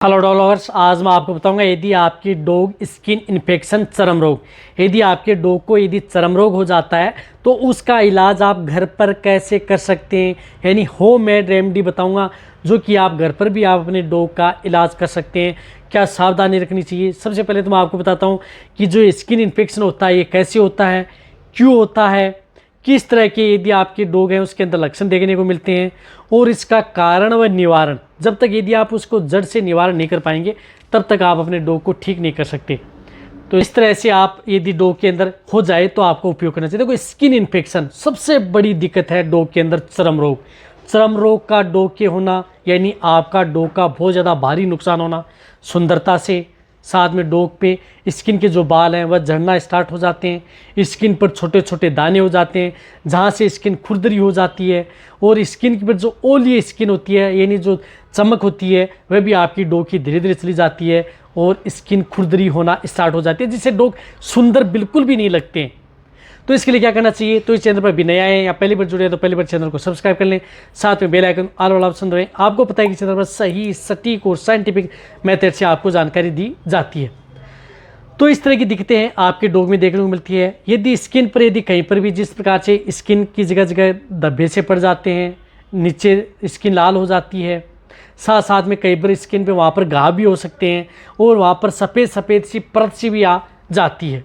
Hello dog lovers, आज मैं आपको बताऊंगा यदि आपकी डॉग स्किन इन्फेक्शन चर्म रोग, यदि आपके डॉग को यदि चर्म रोग हो जाता है तो उसका इलाज आप घर पर कैसे कर सकते हैं। यानी होम मेड रेमेडी बताऊंगा जो कि आप घर पर भी आप अपने डॉग का इलाज कर सकते हैं। क्या सावधानी रखनी चाहिए, सबसे पहले तो मैं आपको बताता हूँ कि जो स्किन इन्फेक्शन होता है ये कैसे होता है, क्यों होता है, किस तरह के यदि आपके डॉग हैं उसके अंदर लक्षण देखने को मिलते हैं और इसका कारण व निवारण। जब तक यदि आप उसको जड़ से निवारण नहीं कर पाएंगे तब तक आप अपने डॉग को ठीक नहीं कर सकते। तो इस तरह से आप यदि डॉग के अंदर हो जाए तो आपको उपयोग करना चाहिए। देखो, स्किन इन्फेक्शन सबसे बड़ी दिक्कत है डॉग के अंदर। चर्म रोग, चर्म रोग का डॉग के होना यानी आपका डॉग का बहुत ज़्यादा भारी नुकसान होना, सुंदरता से, साथ में डॉग पे स्किन के जो बाल हैं वह झड़ना स्टार्ट हो जाते हैं, स्किन पर छोटे छोटे दाने हो जाते हैं जहाँ से स्किन खुरदरी हो जाती है और स्किन पर जो ओली स्किन होती है यानी जो चमक होती है वह भी आपकी डॉग की धीरे धीरे चली जाती है और स्किन खुरदरी होना स्टार्ट हो जाती है जिससे डॉग सुंदर बिल्कुल भी नहीं लगते हैं। तो इसके लिए क्या करना चाहिए, तो इस चैनल पर भी नए आए हैं या पहली बार जुड़े हैं तो पहली बार चैनल को सब्सक्राइब कर लें, साथ में बेल आइकन ऑल वाला ऑप्शन दबाएं। आपको पता है कि चैनल पर सही, सटीक और साइंटिफिक मेथड से आपको जानकारी दी जाती है। तो इस तरह की दिक्कतें हैं आपके डॉग में देखने को मिलती है। यदि स्किन पर यदि कहीं पर भी जिस प्रकार से स्किन की जगह जगह धब्बे से पड़ जाते हैं, नीचे स्किन लाल हो जाती है, साथ साथ में कई बार स्किन पे वहाँ पर घाव भी हो सकते हैं और वहाँ पर सफ़ेद सफ़ेद सी परत सी भी आ जाती है,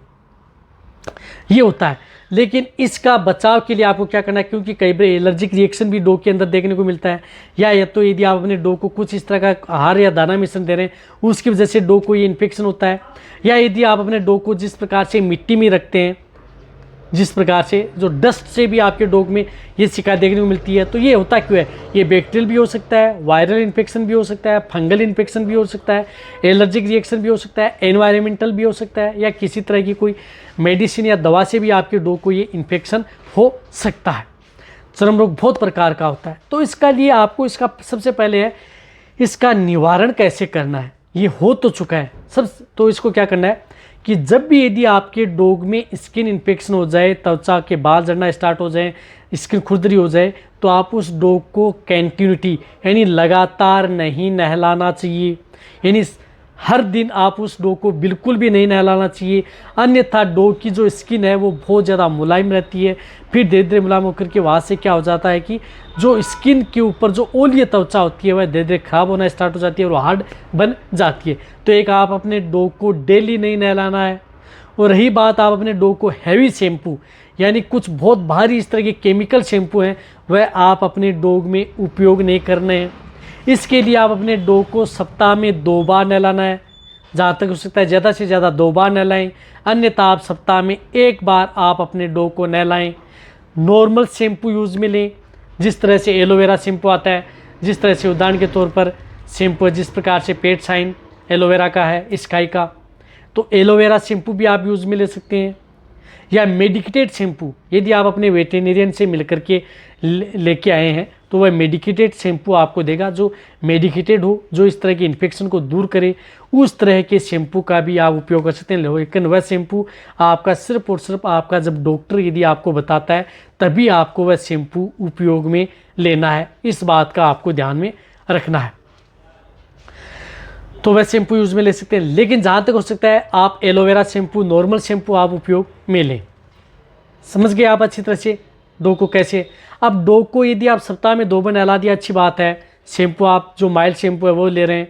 ये होता है। लेकिन इसका बचाव के लिए आपको क्या करना है, क्योंकि कई बार एलर्जिक रिएक्शन भी डॉग के अंदर देखने को मिलता है, या तो यदि आप अपने डॉग को कुछ इस तरह का आहार या दाना मिश्रण दे रहे हैं उसकी वजह से डॉग को ये इन्फेक्शन होता है, या यदि आप अपने डॉग को जिस प्रकार से मिट्टी में रखते हैं, जिस प्रकार से जो डस्ट से भी आपके डॉग में ये शिकायत देखने को मिलती है। तो ये होता क्यों है, ये बैक्टीरियल भी हो सकता है, वायरल इन्फेक्शन भी हो सकता है, फंगल इन्फेक्शन भी हो सकता है, एलर्जिक रिएक्शन भी हो सकता है, एनवायरमेंटल भी हो सकता है, या किसी तरह की कोई मेडिसिन या दवा से भी आपके डॉग को ये इन्फेक्शन हो सकता है। चर्म रोग बहुत प्रकार का होता है। तो इसका लिए आपको इसका सबसे पहले है इसका निवारण कैसे करना है। ये हो तो चुका है सब, तो इसको क्या करना है कि जब भी यदि आपके डॉग में स्किन इन्फेक्शन हो जाए, त्वचा के बाल झड़ना स्टार्ट हो जाए, स्किन खुरदरी हो जाए, तो आप उस डॉग को कंटिन्यूटी यानी लगातार नहीं नहलाना चाहिए। यानी हर दिन आप उस डॉग को बिल्कुल भी नहीं नहलाना चाहिए, अन्यथा डॉग की जो स्किन है वो बहुत ज़्यादा मुलायम रहती है। फिर धीरे धीरे मुलायम होकर के वहाँ से क्या हो जाता है कि जो स्किन के ऊपर जो ओलिय त्वचा होती है वह धीरे धीरे खराब होना स्टार्ट हो जाती है और हार्ड बन जाती है। तो एक आप अपने डॉग को डेली नहीं नहलाना है। और रही बात आप अपने डॉग को हैवी शैम्पू यानी कुछ बहुत भारी इस तरह के केमिकल शैम्पू हैं वह आप अपने डॉग में उपयोग नहीं करने हैं। इसके लिए आप अपने डॉग को सप्ताह में 2 बार नहलाना है, जहाँ तक हो सकता है ज़्यादा से ज़्यादा 2 बार नहलाएं, अन्यथा आप सप्ताह में 1 बार आप अपने डॉग को नहलाएं। नॉर्मल शैम्पू यूज़ में लें, जिस तरह से एलोवेरा शैम्पू आता है, जिस तरह से उदाहरण के तौर पर शैम्पू जिस प्रकार से पेट शाइन एलोवेरा का है, स्काई का, तो एलोवेरा शैम्पू भी आप यूज़ में ले सकते हैं। या मेडिकेटेड शैम्पू यदि आप अपने वेटेरिनियन से मिलकर के लेके आए हैं तो वह मेडिकेटेड शैम्पू आपको देगा, जो मेडिकेटेड हो, जो इस तरह के इन्फेक्शन को दूर करे, उस तरह के शैम्पू का भी आप उपयोग कर सकते हैं। लेकिन वह शैम्पू आपका सिर्फ और सिर्फ आपका जब डॉक्टर यदि आपको बताता है तभी आपको वह शैम्पू उपयोग में लेना है। इस बात का आपको ध्यान में रखना है। तो वह शैम्पू यूज़ में ले सकते हैं, लेकिन जहाँ तक हो सकता है आप एलोवेरा शैम्पू, नॉर्मल शैम्पू आप उपयोग में लें। समझ गए आप अच्छी तरह से डॉग को कैसे। अब डॉग को यदि आप सप्ताह में 2 बार नहला दिया, अच्छी बात है, शैम्पू आप जो माइल्ड शैम्पू है वो ले रहे हैं,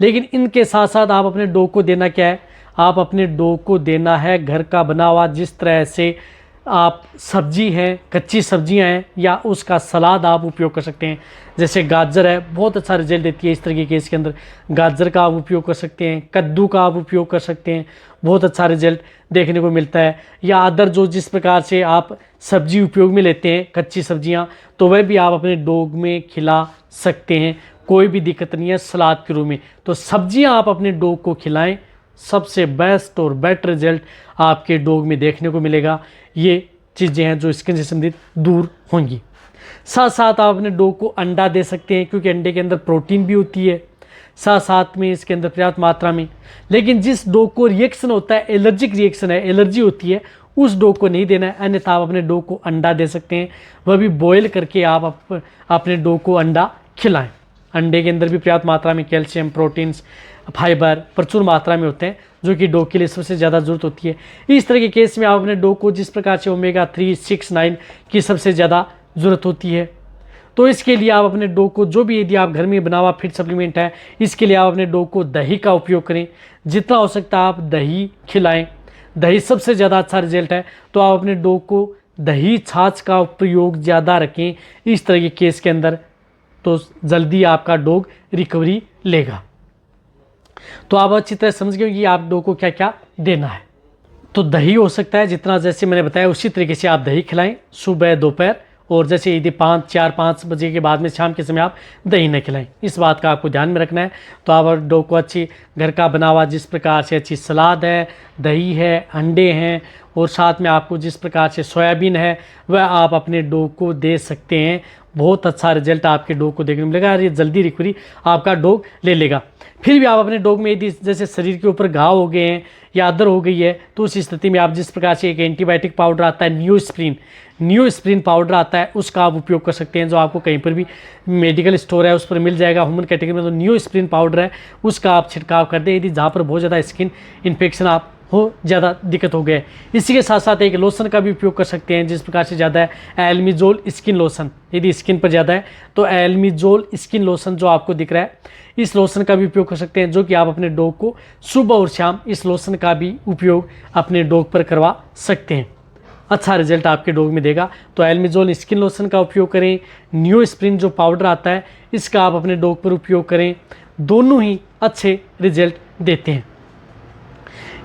लेकिन इनके साथ साथ आप अपने डॉग को देना क्या है, आप अपने डॉग को देना है घर का बना हुआ, जिस तरह से आप सब्जी हैं, कच्ची सब्जियां हैं, या उसका सलाद आप उपयोग कर सकते हैं। जैसे गाजर है, बहुत अच्छा रिजल्ट देती है इस तरीके के, इसके अंदर गाजर का आप उपयोग कर सकते हैं, कद्दू का आप उपयोग कर सकते हैं, बहुत अच्छा रिजल्ट देखने को मिलता है। या अदर जो जिस प्रकार से आप सब्जी उपयोग में लेते हैं, कच्ची सब्जियां, तो वह भी आप अपने डॉग में खिला सकते हैं, कोई भी दिक्कत नहीं है सलाद के रूप में। तो सब्जियां आप अपने डॉग को खिलाएं, सबसे बेस्ट और बेटर रिजल्ट आपके डॉग में देखने को मिलेगा। ये चीज़ें हैं जो स्किन से संबंधित दूर होंगी। साथ साथ आप अपने डॉग को अंडा दे सकते हैं, क्योंकि अंडे के अंदर प्रोटीन भी होती है, साथ साथ में इसके अंदर पर्याप्त मात्रा में। लेकिन जिस डॉग को रिएक्शन होता है, एलर्जिक रिएक्शन है, एलर्जी होती है, उस डॉग को नहीं देना है, अन्यथा आप अपने डॉग को अंडा दे सकते हैं, वह भी बॉयल करके आप अपने डॉग को अंडा खिलाएं। अंडे के अंदर भी पर्याप्त मात्रा में कैल्शियम, प्रोटीन्स, फाइबर प्रचुर मात्रा में होते हैं, जो कि डॉग के लिए सबसे ज़्यादा ज़रूरत होती है। इस तरह के केस में आप अपने डॉग को जिस प्रकार से ओमेगा 3, 6, 9 की सबसे ज़्यादा ज़रूरत होती है, तो इसके लिए आप अपने डॉग को जो भी यदि आप घर में बना हुआ फिट सप्लीमेंट है, इसके लिए आप अपने डॉग को दही का उपयोग करें। जितना हो सकता है आप दही खिलाएं। दही सबसे ज़्यादा अच्छा रिजल्ट है, तो आप अपने डॉग को दही छाछ का प्रयोग ज़्यादा रखें इस तरह के केस के अंदर, तो जल्दी आपका डॉग रिकवरी लेगा। तो आप अच्छी तरह समझ गए कि आप डॉग को क्या क्या देना है। तो दही हो सकता है जितना, जैसे मैंने बताया उसी तरीके से आप दही खिलाएं सुबह, दोपहर, और जैसे यदि 5 बजे के बाद में शाम के समय आप दही न खिलाएं। इस बात का आपको ध्यान में रखना है। तो आप डॉग को अच्छी घर का बना हुआ जिस प्रकार से अच्छी सलाद है, दही है, अंडे हैं, और साथ में आपको जिस प्रकार से सोयाबीन है, वह आप अपने डॉग को दे सकते हैं। बहुत अच्छा रिजल्ट आपके डॉग को देखने को मिलेगा और ये जल्दी रिकवरी आपका डॉग ले लेगा। फिर भी आप अपने डॉग में यदि जैसे शरीर के ऊपर घाव हो गए हैं या अदर हो गई है, तो उस स्थिति में आप जिस प्रकार से एक एंटीबायोटिक पाउडर आता है न्यूस्प्रिन पाउडर आता है, उसका आप उपयोग कर सकते हैं, जो आपको कहीं पर भी मेडिकल स्टोर है उस पर मिल जाएगा। ह्यूमन कैटेगरी में तो न्यूस्प्रिन पाउडर है, उसका आप छिड़काव कर दें यदि जहाँ पर बहुत ज़्यादा स्किन इन्फेक्शन आप हो ज़्यादा दिक्कत हो गए। इसी के साथ साथ एक लोशन का भी उपयोग कर सकते हैं, जिस प्रकार से ज़्यादा है एल्मिजोल स्किन लोशन, यदि स्किन पर ज़्यादा है तो एल्मिजोल स्किन लोशन जो आपको दिख रहा है, इस लोशन का भी उपयोग कर सकते हैं, जो कि आप अपने डॉग को सुबह और शाम इस लोशन का भी उपयोग अपने डॉग पर करवा सकते हैं। अच्छा रिजल्ट आपके डॉग में देगा। तो एल्मिजोल स्किन लोशन का उपयोग करें, न्यूस्प्रिन जो पाउडर आता है इसका आप अपने डॉग पर उपयोग करें, दोनों ही अच्छे रिजल्ट देते हैं।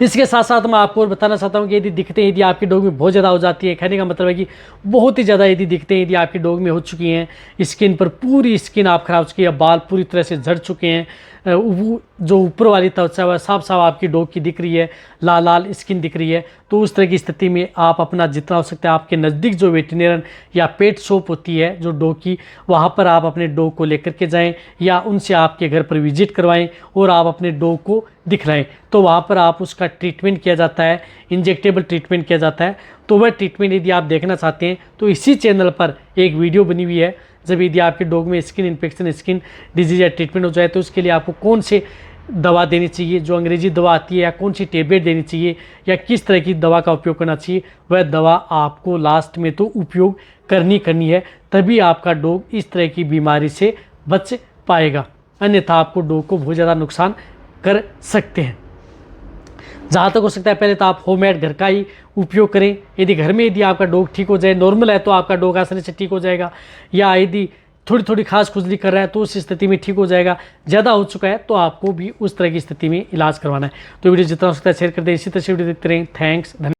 इसके साथ साथ मैं आपको और बताना चाहता हूँ कि यदि दिखते हैं, यदि आपकी डॉग में बहुत ज़्यादा हो जाती है, कहने का मतलब है कि बहुत ही ज़्यादा यदि दिखते हैं, यदि आपकी डॉग में हो चुकी हैं, स्किन पर पूरी स्किन आप खराब हो चुकी है, बाल पूरी तरह से झड़ चुके हैं, वो जो ऊपर वाली त्वचा है साफ साफ आपकी डॉग की दिख रही है, लाल लाल स्किन दिख रही है, तो उस तरह की स्थिति में आप अपना जितना हो सकता है आपके नज़दीक जो वेटरनरी या पेट शॉप होती है जो डॉग की, वहाँ पर आप अपने डॉग को लेकर के जाएं या उनसे आपके घर पर विजिट करवाएं और आप अपने डॉग को दिखलाएं। तो वहाँ पर आप उसका ट्रीटमेंट किया जाता है, इंजेक्टेबल ट्रीटमेंट किया जाता है। तो वह ट्रीटमेंट यदि आप देखना चाहते हैं तो इसी चैनल पर एक वीडियो बनी हुई है, जब यदि आपके डॉग में स्किन इन्फेक्शन, स्किन डिजीज या ट्रीटमेंट हो जाए तो उसके लिए आपको कौन से दवा देनी चाहिए, जो अंग्रेजी दवा आती है, या कौन सी टेबलेट देनी चाहिए, या किस तरह की दवा का उपयोग करना चाहिए, वह दवा आपको लास्ट में तो उपयोग करनी है, तभी आपका डॉग इस तरह की बीमारी से बच पाएगा, अन्यथा आपको डॉग को बहुत ज़्यादा नुकसान कर सकते हैं। जहाँ तक हो सकता है पहले तो आप होममेड घर का ही उपयोग करें। यदि आपका डॉग ठीक हो जाए, नॉर्मल है, तो आपका डॉग आसानी से ठीक हो जाएगा, या यदि थोड़ी थोड़ी खास खुजली कर रहा है तो उस स्थिति में ठीक हो जाएगा। ज़्यादा हो चुका है तो आपको भी उस तरह की स्थिति में इलाज करवाना है। तो वीडियो जितना हो सकता है शेयर कर दें। इसी तरह से वीडियो देखते रहें। थैंक्स।